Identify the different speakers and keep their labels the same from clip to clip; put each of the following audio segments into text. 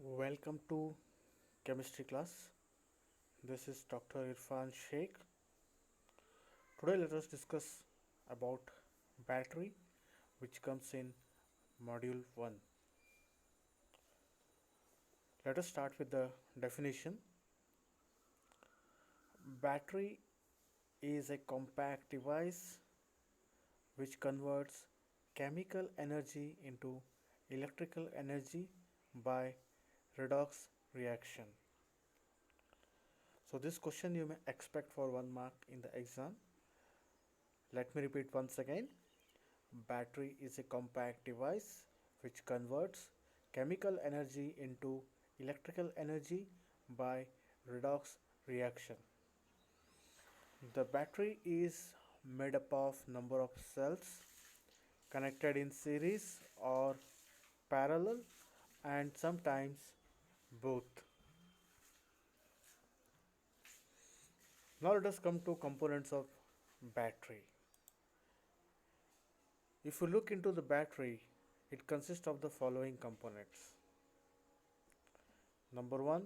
Speaker 1: Welcome to chemistry class. This is Dr. Irfan Sheikh. Today let us discuss about battery which comes in module 1. Let us start with the definition. Battery is a compact device which converts chemical energy into electrical energy by redox reaction. So this question you may expect for 1 mark in the exam. Let me repeat once again. Battery is a compact device which converts chemical energy into electrical energy by redox reaction. The battery is made up of number of cells connected in series or parallel and sometimes both. Now let us come to components of battery. If you look into the battery, it consists of the following components. Number 1,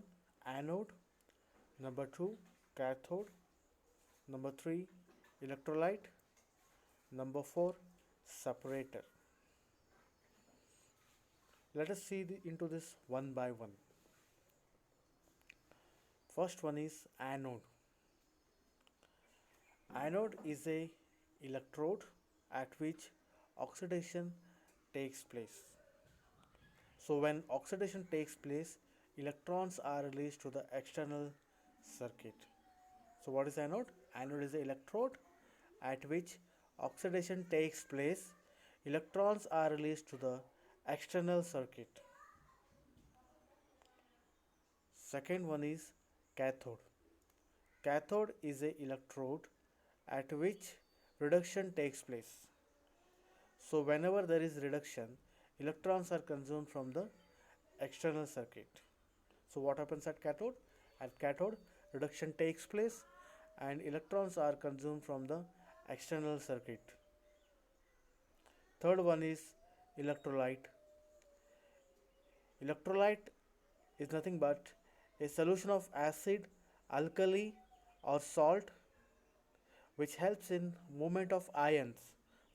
Speaker 1: anode. Number 2, cathode. Number 3, electrolyte. Number 4, separator. Let us see into this one by one. First one is anode. Anode is a electrode at which oxidation takes place. So when oxidation takes place, electrons are released to the external circuit. So what is anode? Anode is an electrode at which oxidation takes place. Electrons are released to the external circuit. Second one is cathode. Cathode is a electrode at which reduction takes place. So whenever there is reduction, electrons are consumed from the external circuit. So what happens at cathode? At cathode, reduction takes place and electrons are consumed from the external circuit. Third one is electrolyte. Electrolyte is nothing but a solution of acid, alkali or salt which helps in movement of ions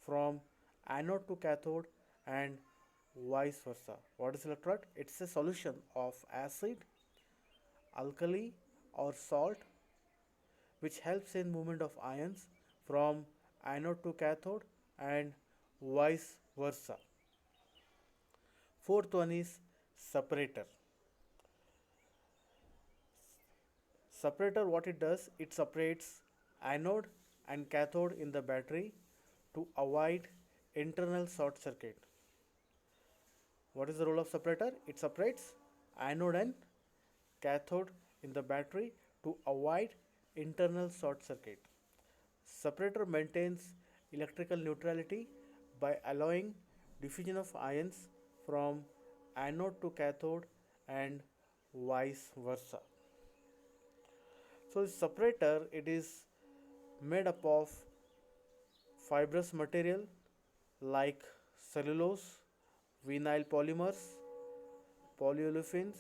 Speaker 1: from anode to cathode and vice versa. What is electrolyte? It's a solution of acid, alkali or salt which helps in movement of ions from anode to cathode and vice versa. Fourth one is separator. Separator, what it does, it separates anode and cathode in the battery to avoid internal short circuit. What is the role of separator? It separates anode and cathode in the battery to avoid internal short circuit. Separator maintains electrical neutrality by allowing diffusion of ions from anode to cathode and vice versa. So the separator, it is made up of fibrous material like cellulose, vinyl polymers, polyolefins,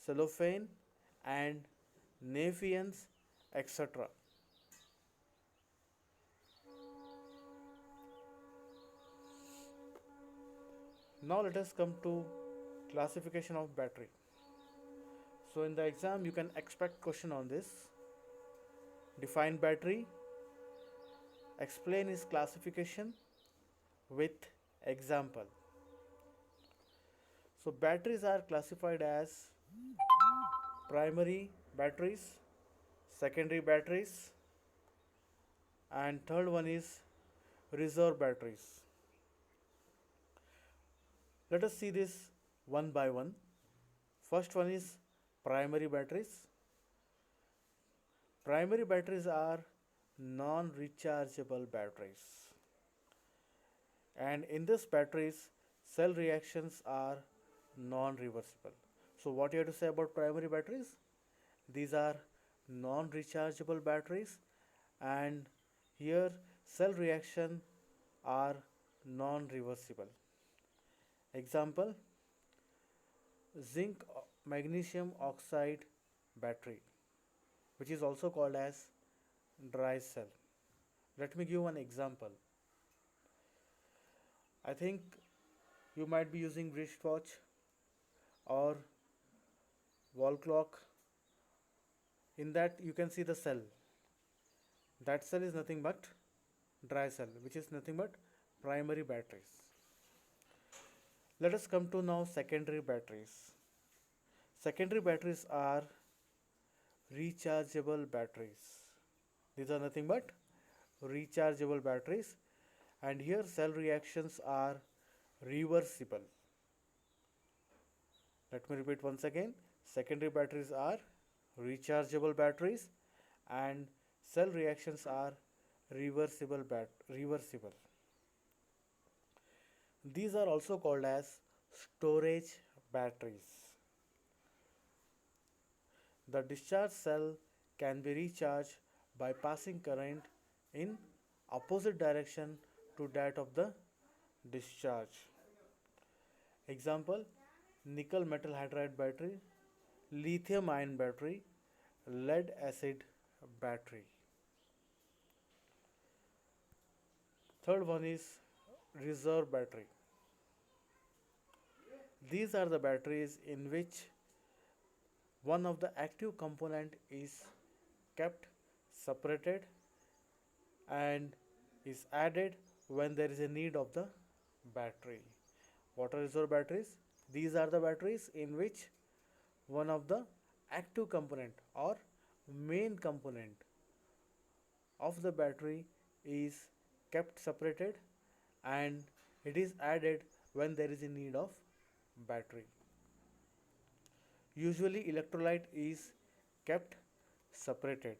Speaker 1: cellophane and naphthalene, etc. Now let us come to classification of battery. So in the exam you can expect question on this. Define battery, explain its classification with example. So batteries are classified as primary batteries, secondary batteries and third one is reserve batteries. Let us see this one by one. First one is primary batteries. Primary batteries are non-rechargeable batteries, and in this batteries cell reactions are non-reversible. So what you have to say about primary batteries? These are non-rechargeable batteries and here cell reaction are non-reversible. Example, zinc magnesium oxide battery, which is also called as dry cell. Let me give one example. I think you might be using wristwatch or wall clock. In that you can see the cell. That cell is nothing but dry cell, which is nothing but primary batteries. Let us come to now secondary batteries. Secondary batteries are rechargeable batteries. These are nothing but rechargeable batteries, and here cell reactions are reversible. Let me repeat once again. Secondary batteries are rechargeable batteries and cell reactions are reversible. These are also called as storage batteries. The discharge cell can be recharged by passing current in opposite direction to that of the discharge. Example: nickel metal hydride battery, lithium ion battery, lead acid battery. Third one is reserve battery. These are the batteries in which one of the active component is kept separated and is added when there is a need of the battery. What are reserve batteries? These are the batteries in which one of the active component or main component of the battery is kept separated and it is added when there is a need of battery. Usually electrolyte is kept separated.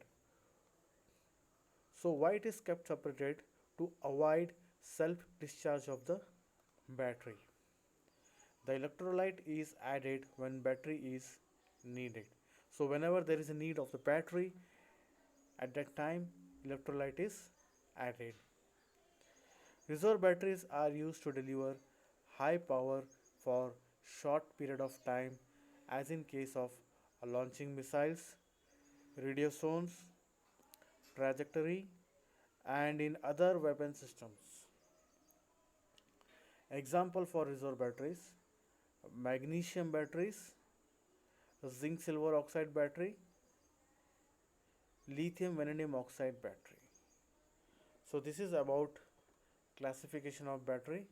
Speaker 1: So why it is kept separated? To avoid self discharge of the battery. The electrolyte is added when battery is needed. So whenever there is a need of the battery, at that time electrolyte is added. Reserve batteries are used to deliver high power for short period of time, as in case of launching missiles, radio zones, trajectory, and in other weapon systems. Example for reserve batteries: magnesium batteries, zinc silver oxide battery, lithium vanadium oxide battery. So this is about classification of battery.